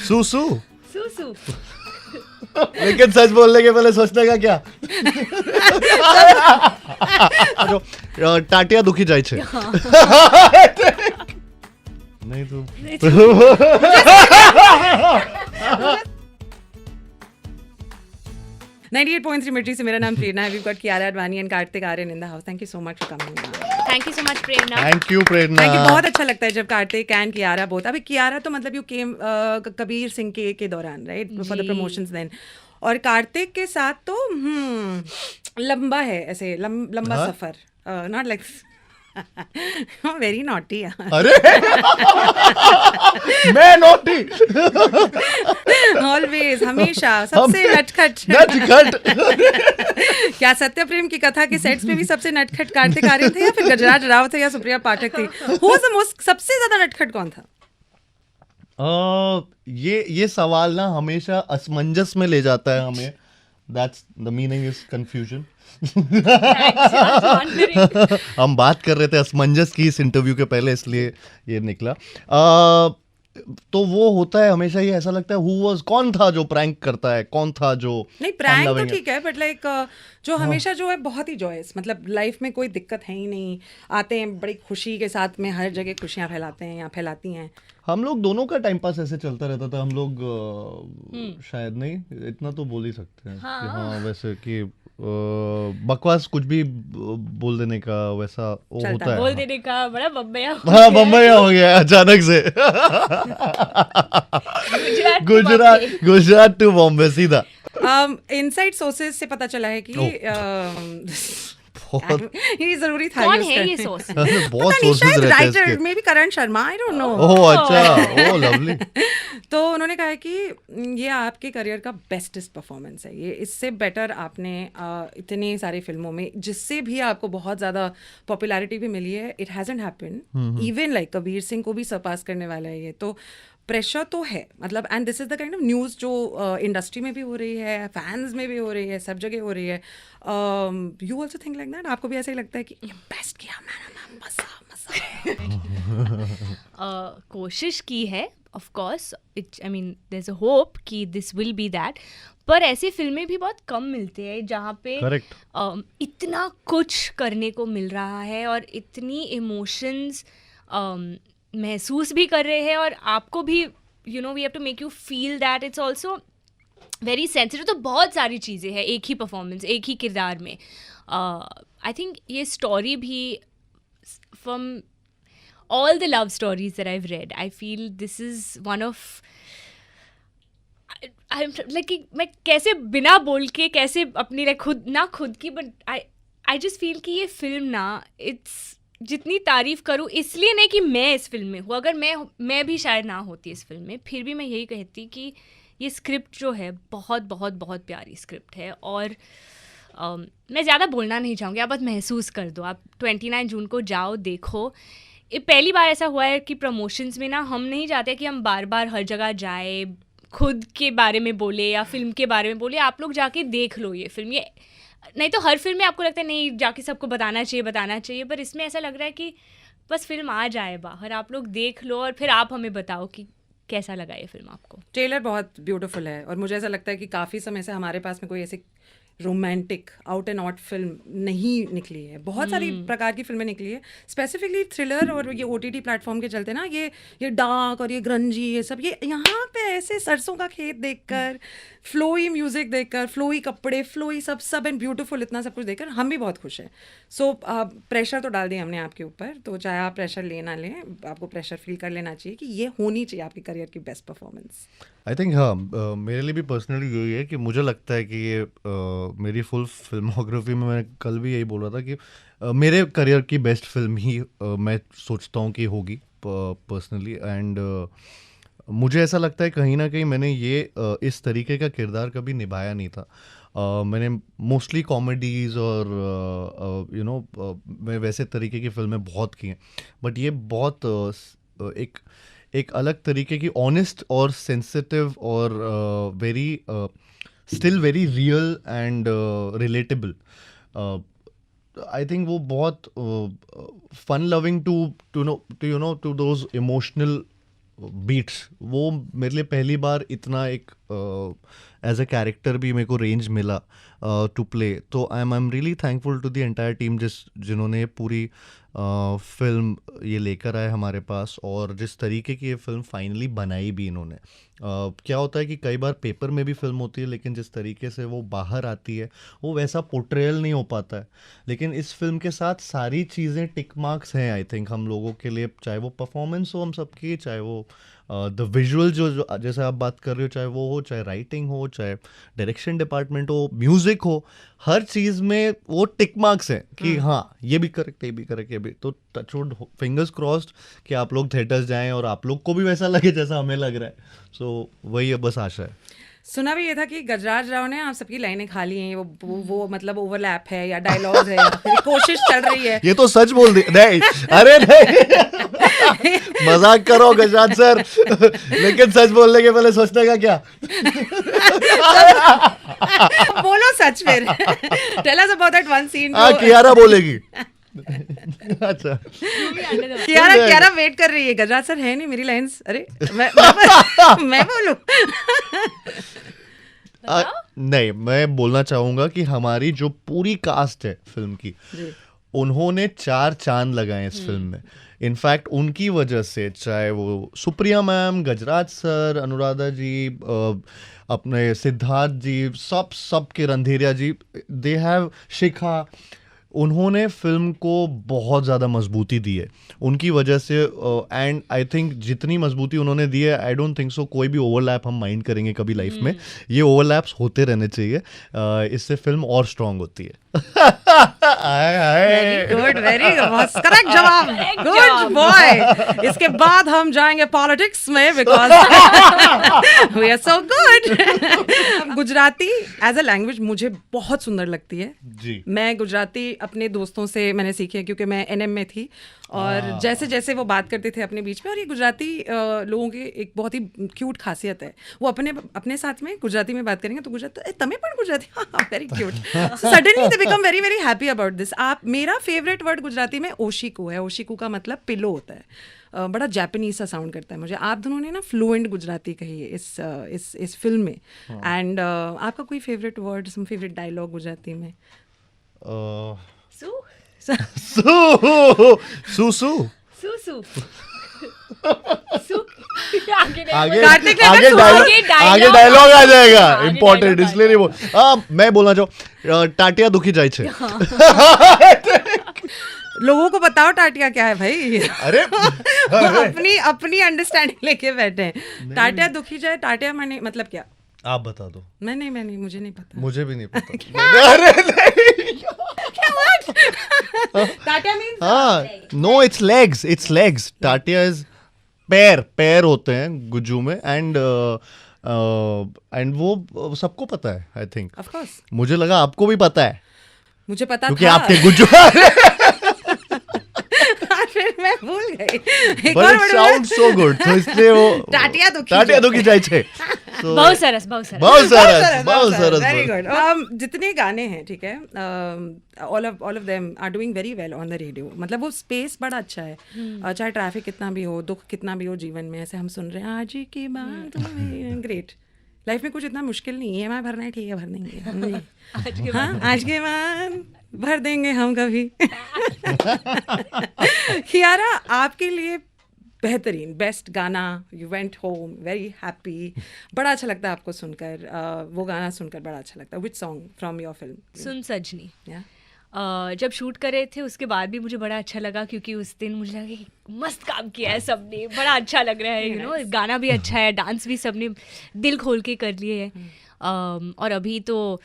सूसू। लेकिन सच बोलने के पहले सोचने का क्या? टाटिया दुखी जाए छे। नहीं तो 98.3 मिर्ची से मेरा नाम प्रेरणा है। We've got Kiara Advani and Kartik Aaryan in the house. Thank you so much for coming. Thank you so much, Prerna. Thank you Prerna. Thank you, बहुत अच्छा लगता है जब कार्तिक एंड कियारा बोथ। अभी कियारा तो मतलब यू केम कबीर सिंह के दौरान, right, for the promotions then. और कार्तिक के साथ तो लंबा है ऐसे लंबा सफर, नॉट लाइक वेरी नॉटी। अरे मैं नोटी ऑलवेज, हमेशा सबसे नटखट। क्या सत्य प्रेम की कथा के सेट्स पे भी सबसे नटखट कार्तिक आर्यन थे या फिर गजराज राव थे या सुप्रिया पाठक थी? हु वाज द मोस्ट, सबसे ज्यादा नटखट कौन था? ये सवाल ना हमेशा असमंजस में ले जाता है हमें। That's the meaning is confusion. हम बात कर रहे थे असमंजस की इस इंटरव्यू के पहले, इसलिए ये निकला। तो वो होता है हमेशा, ये ऐसा लगता है कौन था जो प्रैंक करता है, कौन था जो नहीं, प्रैंक तो ठीक है, बट लाइक जो हमेशा जो है बहुत ही जॉयस, मतलब लाइफ में कोई दिक्कत है ही नहीं, आते हैं बड़ी खुशी के साथ में, हर जगह खुशियां फैलाते हैं या फैलाती हैं। हम लोग दोनों का टाइम पास ऐसे चलता रहता था। हम लोग शायद नहीं इतना तो बोल ही सकते हैं कि हाँ वैसे कि बकवास कुछ भी बोल देने का वैसा वो होता है। बोल देने का बड़ा बम्बैया। हाँ बम्बैया हो गया अचानक से। गुजरात टू बॉम्बे सीधा। इनसाइड सोर्सेज से पता चला है कि ये जरूरी था। कौन है ये सोर्स? बहुत सोर्सेज रहते हैं इसके। Maybe Karan Sharma, I don't know. Oh अच्छा, ओह लवली। तो उन्होंने कहा है कि ये आपके करियर का बेस्टेस्ट परफॉर्मेंस है, ये इससे बेटर आपने इतनी सारी फिल्मों में जिससे भी आपको बहुत ज़्यादा पॉपुलैरिटी भी मिली है, it hasn't happened. Even like Kabir Singh को भी सरपास करने वाला है ये। तो प्रेशर तो है, मतलब, and this is the kind of news जो इंडस्ट्री में भी हो रही है, फैंस में भी हो रही है, सब जगह हो रही है। You also think like that? आपको भी ऐसा ही लगता है कि ये बेस्ट किया मैंने, मजा कोशिश की है, of course. I mean there is a hope कि दिस विल बी दैट, पर ऐसी फिल्में भी बहुत कम मिलती है जहाँ पे इतना कुछ करने को मिल रहा है और इतनी इमोशंस महसूस भी कर रहे हैं, और आपको भी we have to make you feel that it's also very sensitive. तो बहुत सारी चीज़ें हैं एक ही परफॉर्मेंस, एक ही किरदार में। आई थिंक ये स्टोरी भी from all the love stories that I have read, I feel this is one of like, मैं कैसे बिना बोल के कैसे अपनी लाइक खुद की, बट आई जस्ट फील कि ये फिल्म ना, इट्स जितनी तारीफ़ करूँ, इसलिए नहीं कि मैं इस फिल्म में हूँ, अगर मैं भी शायद ना होती इस फिल्म में, फिर भी मैं यही कहती कि ये स्क्रिप्ट जो है बहुत बहुत बहुत प्यारी स्क्रिप्ट है। और मैं ज़्यादा बोलना नहीं चाहूँगी, आप बस महसूस कर दो। आप 29 जून को जाओ, देखो। ये पहली बार ऐसा हुआ है कि प्रमोशंस में ना हम नहीं चाहते कि हम बार बार हर जगह जाए, खुद के बारे में बोले या फिल्म के बारे में बोले। आप लोग जाके देख लो ये फिल्म। ये नहीं तो हर फिल्म में आपको लगता है नहीं जाके सबको बताना चाहिए, पर इसमें ऐसा लग रहा है कि बस फिल्म आ जाए बाहर, आप लोग देख लो और फिर आप हमें बताओ कि कैसा लगा ये फिल्म आपको। ट्रेलर बहुत ब्यूटीफुल है और मुझे ऐसा लगता है कि काफ़ी समय से हमारे पास में कोई ऐसी romantic out and out film नहीं निकली है। बहुत सारी प्रकार की फिल्में निकली है, स्पेसिफिकली थ्रिलर, और ये OTT प्लेटफॉर्म के चलते ना ये डार्क और ये ग्रंजी, ये सब, ये यहाँ पे ऐसे सरसों का खेत देखकर, फ्लोई म्यूजिक देखकर, फ्लोई कपड़े, फ्लोई सब एंड ब्यूटीफुल, इतना सब कुछ देखकर हम भी बहुत खुश हैं। सो प्रेशर तो डाल दिया हमने आपके ऊपर, तो चाहे आप प्रेशर ले ना लें, आपको प्रेशर फील कर लेना चाहिए कि ये होनी चाहिए आपके करियर की बेस्ट परफॉर्मेंस। आई थिंक हाँ, मेरे लिए भी पर्सनली यही है कि मुझे लगता है कि ये मेरी फुल फिल्मोग्राफी में, मैं कल भी यही बोल रहा था कि मेरे करियर की बेस्ट फिल्म ही मैं सोचता हूँ कि होगी पर्सनली। एंड मुझे ऐसा लगता है कहीं ना कहीं मैंने ये इस तरीके का किरदार कभी निभाया नहीं था। मैंने मोस्टली कॉमेडीज़ और मैं वैसे तरीके की फिल्में बहुत की हैं, बट ये बहुत एक अलग तरीके की ऑनेस्ट और सेंसिटिव और still very real and relatable. I think वो बहुत fun loving to those emotional beats, वो मेरे लिए पहली बार इतना एक एज अ कैरेक्टर भी मेरे को रेंज मिला टू प्ले। तो I am really thankful to the entire team जिन्होंने पूरी फिल्म ये लेकर आए हमारे पास, और जिस तरीके की ये फिल्म फाइनली बनाई भी इन्होंने। क्या होता है कि कई बार पेपर में भी फिल्म होती है, लेकिन जिस तरीके से वो बाहर आती है वो वैसा पोर्ट्रेयल नहीं हो पाता है। लेकिन इस फिल्म के साथ सारी चीज़ें टिक मार्क्स हैं आई थिंक हम लोगों के लिए, चाहे वो परफॉर्मेंस हो हम सबकी, चाहे वो द विजुअल जो जैसे आप बात कर रहे हो, चाहे वो हो, चाहे राइटिंग हो, चाहे डायरेक्शन डिपार्टमेंट हो, म्यूज़िक हो, हर चीज़ में वो टिक मार्क्स हैं कि हाँ ये भी करेक्ट है, ये भी करेक्ट, ये भी। तो टचवुड, फिंगर्स क्रॉस्ड कि आप लोग थिएटर्स जाएं और आप लोग को भी वैसा लगे जैसा हमें लग रहा है। सो वही है, बस आशा है। सुना भी ये था कि गजराज राव ने आप सबकी लाइनें खा ली हैं, वो मतलब ओवरलैप है या डायलॉग्स है या फिर कोशिश चल रही है। ये तो सच बोल दी नहीं, अरे नहीं मजाक करो गजराज सर, लेकिन सच बोलने के पहले सोचने का क्या। बोलो सच फिर। Tell us about that one scene. Kiara बोलेगी। अच्छा, कियारा वेट कर रही है, गजराज सर है नहीं, मेरी लाइंस। अरे मैं बोलूं। नहीं, मैं बोलना चाहूंगा कि हमारी जो पूरी कास्ट है फिल्म की, उन्होंने 4 चांद लगाए इस फिल्म में। इनफैक्ट उनकी वजह से, चाहे वो सुप्रिया मैम, गजराज सर, अनुराधा जी, अपने सिद्धार्थ जी, सब के रंधेरिया जी, दे हैव शिखा, उन्होंने फिल्म को बहुत ज़्यादा मजबूती दी है उनकी वजह से। एंड आई थिंक जितनी मजबूती उन्होंने दी है, आई डोंट थिंक सो कोई भी ओवरलैप हम माइंड करेंगे कभी लाइफ में। ये ओवरलैप्स होते रहने चाहिए, इससे फिल्म और स्ट्रांग होती है। वेरी गुड, करेक्ट जवाब, गुड बॉय। इसके बाद हम जाएंगे पॉलिटिक्स में, because we are so good. Gujarati as a language मुझे बहुत सुंदर लगती है जी। मैं गुजराती अपने दोस्तों से मैंने सीखी है, क्योंकि मैं एनएम में थी, और जैसे जैसे वो बात करते थे अपने बीच में, और ये गुजराती लोगों की एक बहुत ही क्यूट खासियत है, वो अपने साथ में गुजराती में बात करेंगे तो गुजराती तमें पण Gujarati, very cute. Suddenly they become very very happy about this. आप, मेरा फेवरेट वर्ड गुजराती में ओशिकू है। ओशिकू का मतलब पिलो होता है। बड़ा जापानीज सा साउंड करता है मुझे। आप दोनों ने ना फ्लुएंट गुजराती कही है इस फिल्म में। एंड आपका कोई favourite word, some favourite dialogue Gujarati में? आगे डायलॉग आ जाएगा इम्पोर्टेंट, इसलिए नहीं बोल। मैं बोलना चाहूँ टाटिया दुखी जाए छे। लोगों को बताओ टाटिया क्या है भाई। अरे अपनी अंडरस्टैंडिंग लेके बैठे हैं। टाटिया दुखी जाए, टाटिया मैंने मतलब क्या? आप बता दो। मैं नहीं, मुझे नहीं पता। मुझे भी नहीं पता। अरे नहीं, टाटिया मींस नो, इट्स लेग्स। टाटिया इज पैर होते हैं गुज्जू में, एंड वो सबको पता है आई थिंक। ऑफ कोर्स मुझे लगा आपको भी पता है, मुझे पता क्योंकि था, आपके गुज्जू। मैं भूल गई। But it sounds so good, तो इसलिए वो टाटिया दुखी जाए छे। बहुत सरस। Very good. जितने गाने हैं, ठीक है, all of them are doing very well on the radio. मतलब वो स्पेस बड़ा अच्छा है। चाहे ट्रैफिक कितना भी हो, दुख कितना भी हो जीवन में, ऐसे हम सुन रहे हैं आज की बात, ग्रेट। लाइफ में कुछ इतना मुश्किल नहीं है, EMI भरना है, ठीक है, भर देंगे। हाँ, आज के बाद भर देंगे हम कभी। कियारा, आपके लिए बेहतरीन बेस्ट गाना, you went home very happy, बड़ा अच्छा लगता है आपको सुनकर, वो गाना सुनकर बड़ा अच्छा लगता है। Which song from your film? Sun Sajni. या जब शूट कर रहे थे उसके बाद भी मुझे बड़ा अच्छा लगा, क्योंकि उस दिन मुझे लगा कि मस्त काम किया है सबने, बड़ा अच्छा लग रहा है, यू नो, गाना भी अच्छा है, डांस भी सबने दिल खोल के कर लिए है। और अभी तो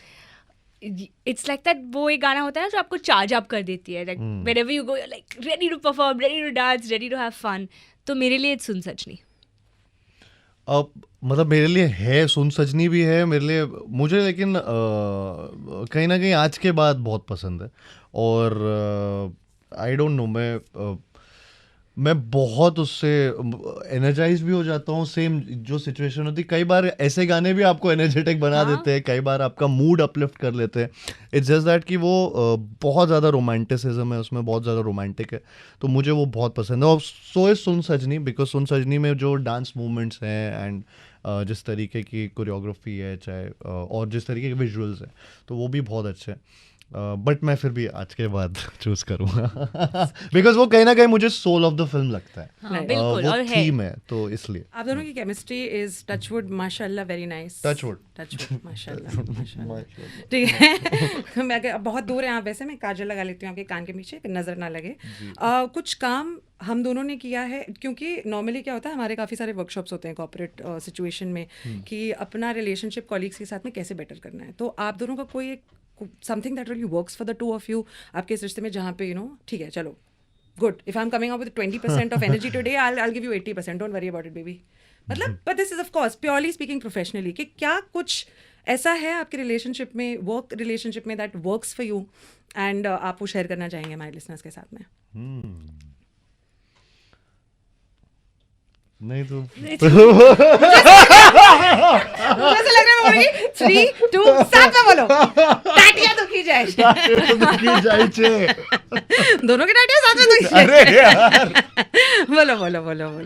इट्स लाइक दैट, वो एक गाना होता है ना जो आपको चार्ज अप कर देती है, like whenever you go you are like ready to perform, ready to dance, ready to have fun. तो मेरे लिए सुन सजनी, मतलब मेरे लिए है, सुन सजनी भी है मेरे लिए, मुझे लेकिन कहीं ना कहीं आज के बाद बहुत पसंद है। और आई डोंट नो, मैं मैं बहुत उससे एनर्जाइज भी हो जाता हूँ. सेम जो सिचुएशन होती है, कई बार ऐसे गाने भी आपको एनर्जेटिक बना देते हैं, कई बार आपका मूड अपलिफ्ट कर लेते हैं. इट्स जस्ट दैट कि वो बहुत ज़्यादा रोमांटिसिज्म है उसमें, बहुत ज़्यादा रोमांटिक है, तो मुझे वो बहुत पसंद है. और सो इज सुन सजनी, बिकॉज सुन सजनी में जो डांस मूवमेंट्स हैं एंड जिस तरीके की कोरियोग्राफी है चाहे और जिस तरीके के विजुअल्स हैं, तो वो भी बहुत अच्छे हैं. बट मैं फिर भी आज के बाद चूज करूंगा बिकॉज वो कहीं ना कहीं मुझे सोल ऑफ द फिल्म लगता है. हाँ, बिल्कुल, वो और है. थीम है, तो इसलिए आप दोनों की केमिस्ट्री इज टचवुड माशाल्लाह वेरी नाइस. टचवुड माशाल्लाह माशाल्लाह. ठीक है. मैं बहुत दूर है आप, वैसे मैं काजल लगा लेती हूँ आपके कान के पीछे, नजर ना लगे. कुछ काम हम दोनों ने किया है, क्योंकि नॉर्मली क्या होता है, हमारे काफ़ी सारे वर्कशॉप्स होते हैं कॉर्पोरेट सिचुएशन में कि अपना रिलेशनशिप कॉलीग्स के साथ में कैसे बेटर करना है. तो आप दोनों का कोई एक something that really works for the two of you आपके इस रिश्ते में, जहाँ पे ठीक है चलो good, if I am coming up with 20% of energy today, I give you 80%, don't worry about it baby. मतलब but this is of course purely speaking professionally, कि क्या कुछ ऐसा है आपके रिलेशनशिप में, वर्क रिलेशनशिप में, that works for you and आप वो शेयर करना चाहेंगे हमारे लिसनर्स के साथ में? नहीं तो मुझे ऐसा लग रहा है 3 2 साथ में बोलो, टाटियां दुखी जाए. दोनों की टाटियां साथ में दुखी जाए. अरे यार बोलो.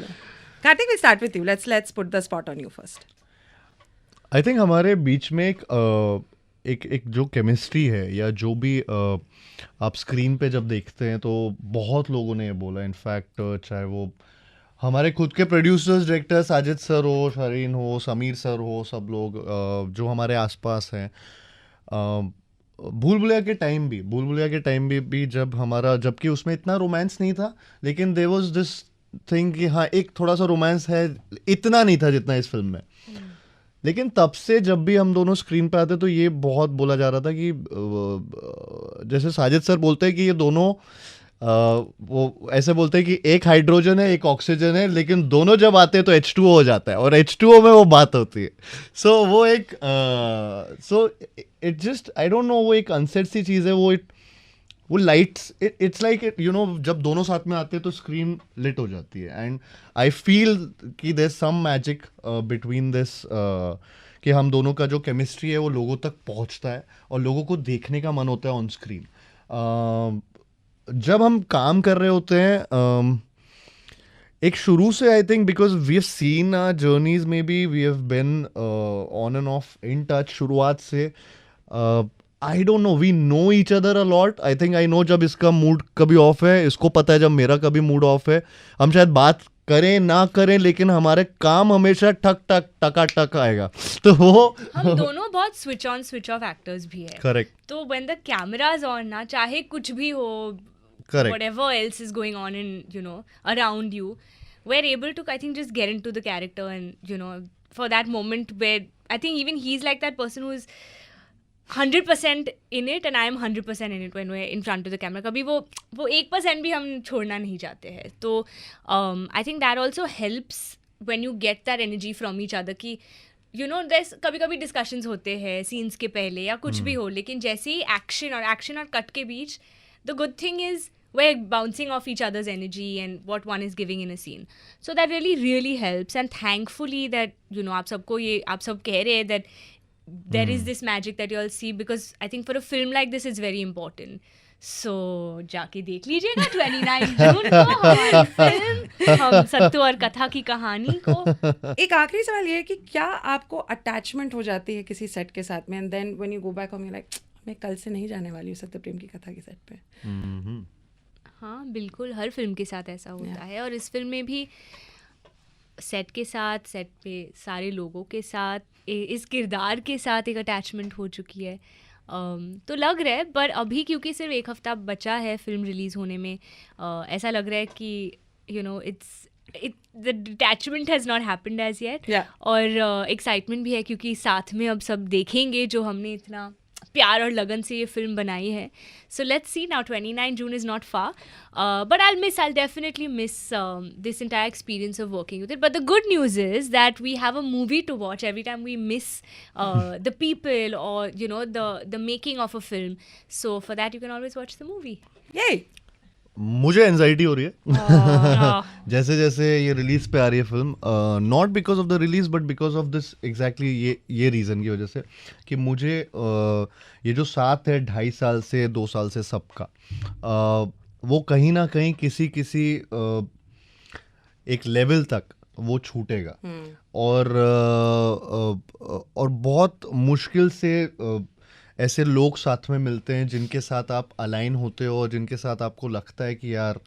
Kartik, we start with you. Let's put the spot on you first. I think हमारे बीच में एक जो केमिस्ट्री है, या जो भी आप स्क्रीन पे जब देखते हैं, तो बहुत लोगों ने ये बोला. इनफैक्ट चाहे वो हमारे खुद के प्रोड्यूसर्स, डायरेक्टर साजिद सर हो, शरीन हो, समीर सर हो, सब लोग जो हमारे आसपास हैं, भूल भुलैया के टाइम भी जबकि उसमें इतना रोमांस नहीं था, लेकिन देयर वाज दिस थिंग कि हाँ एक थोड़ा सा रोमांस है, इतना नहीं था जितना इस फिल्म में. लेकिन तब से जब भी हम दोनों स्क्रीन पे आते तो ये बहुत बोला जा रहा था कि जैसे साजिद सर बोलते हैं कि ये दोनों वो ऐसे बोलते हैं कि एक हाइड्रोजन है एक ऑक्सीजन है, लेकिन दोनों जब आते हैं तो H2O हो जाता है, और H2O में वो बात होती है. सो वो एक it just I don't no, वो एक अनसेट सी चीज़ है. वो लाइट्स, इट्स लाइक जब दोनों साथ में आते हैं तो स्क्रीन लिट हो जाती है. एंड आई फील कि there some magic between this, कि हम दोनों का जो केमिस्ट्री है वो लोगों तक पहुंचता है और लोगों को देखने का मन होता है ऑन स्क्रीन. जब हम काम कर रहे होते हैं, एक शुरू से I think because we have seen our journeys, maybe we have been on and off in touch शुरुआत से. I don't know, we know each other a lot. I think I know जब इसका mood कभी of है, इसको पता है जब मेरा कभी मूड ऑफ है. हम शायद बात करें ना करें, लेकिन हमारे काम हमेशा ठक ठक टका टक आएगा. तो वो हम दोनों बहुत switch on switch off actors भी है. करेक्ट. तो व्हेन द कैमराज ऑन ना, चाहे कुछ भी हो, Correct. whatever else is going on in around you, we're able to, I think, just get into the character, and for that moment where I think even he's like that person who's 100% in it and I am 100% in it when we're in front of the camera. कभी वो 1% भी हम छोड़ना नहीं चाहते हैं. तो I think that also helps when you get that energy from each other कि there's कभी कभी डिस्कशंस होते हैं सीन्स के पहले या कुछ भी हो, लेकिन जैसे ही एक्शन और कट के बीच, the good thing is we're bouncing off each other's energy and what one is giving in a scene. So that really helps, and thankfully that आप सब कह रहे हैं that there is this magic that you all see, because I think for a film like this it's very important. So जाके देख लीजिएगा 29 जून को हमारी फिल्म हम सत्तू और कथा की कहानी को. एक आखिरी सवाल ये है कि क्या आपको अटैचमेंट हो जाती है किसी सेट के साथ में, and then when you go back home you like मैं कल से नहीं जाने वाली हूँ सत्य प्रेम की कथा के सेट पे? हाँ बिल्कुल, हर फिल्म के साथ ऐसा होता है, और इस फिल्म में भी सेट के साथ, सेट पे सारे लोगों के साथ, इस किरदार के साथ एक अटैचमेंट हो चुकी है. तो लग रहा है, पर अभी क्योंकि सिर्फ एक हफ्ता बचा है फिल्म रिलीज़ होने में, ऐसा लग रहा है कि the detachment has not happened as yet. और एक्साइटमेंट भी है क्योंकि साथ में अब सब देखेंगे जो हमने इतना प्यार और लगन से ये फिल्म बनाई है. So let's see now. 29 June is not far, but I'll definitely miss this entire experience of working with it. But the good news is that we have a movie to watch every time we miss the people or the making of a film. So for that you can always watch the movie. Yay! मुझे anxiety हो रही है हाँ। जैसे जैसे ये release पे आ रही है film, not because of the release but because of this exactly ये रीज़न की वजह से कि मुझे ये जो साथ है 2.5 साल से 2 साल से सबका, वो कहीं ना कहीं किसी किसी एक लेवल तक वो छूटेगा। और बहुत मुश्किल से ऐसे लोग साथ में मिलते हैं जिनके साथ आप अलाइन होते हो और जिनके साथ आपको लगता है कि यार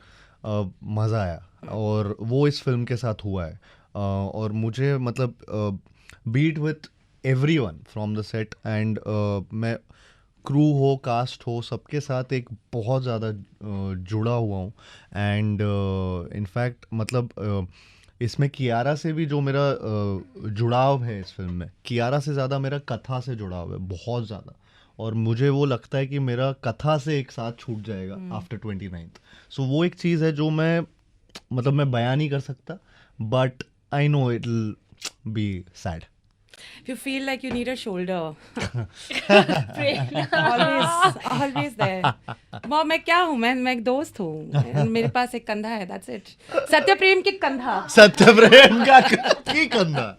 मज़ा आया, और वो इस फिल्म के साथ हुआ है। और मुझे मतलब beat with everyone from the set and मैं क्रू हो कास्ट हो सबके साथ एक बहुत ज़्यादा जुड़ा हुआ हूँ। एंड इनफैक्ट मतलब इसमें कियारा से भी जो मेरा जुड़ाव है इस फिल्म में, कियारा से ज़्यादा मेरा कथा से जुड़ाव है, बहुत ज़्यादा। और मुझे वो लगता है कि मेरा कथा से एक साथ छूट जाएगा आफ्टर 29th। सो वो एक चीज़ है जो मैं मतलब मैं बयां नहीं कर सकता, but I know it will be sad. You feel like you need a shoulder. Prerna. always there. Mom, मैं क्या हूँ? मैं एक दोस्त हूँ। मेरे पास एक कंधा है, that's it. सत्य प्रेम की कंधा। सत्य प्रेम का की कंधा।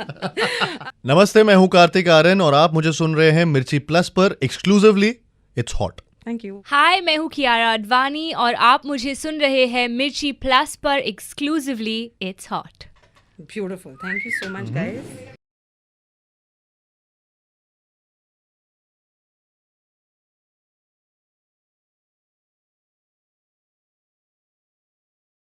नमस्ते, मैं हूँ कार्तिक आर्यन और आप मुझे सुन रहे हैं मिर्ची प्लस पर exclusively it's hot. Thank you. हाय, मैं हूँ कियारा अडवाणी और आप मुझे सुन रहे हैं मिर्ची प्लस पर exclusively it's hot. Beautiful. Thank you so much, guys.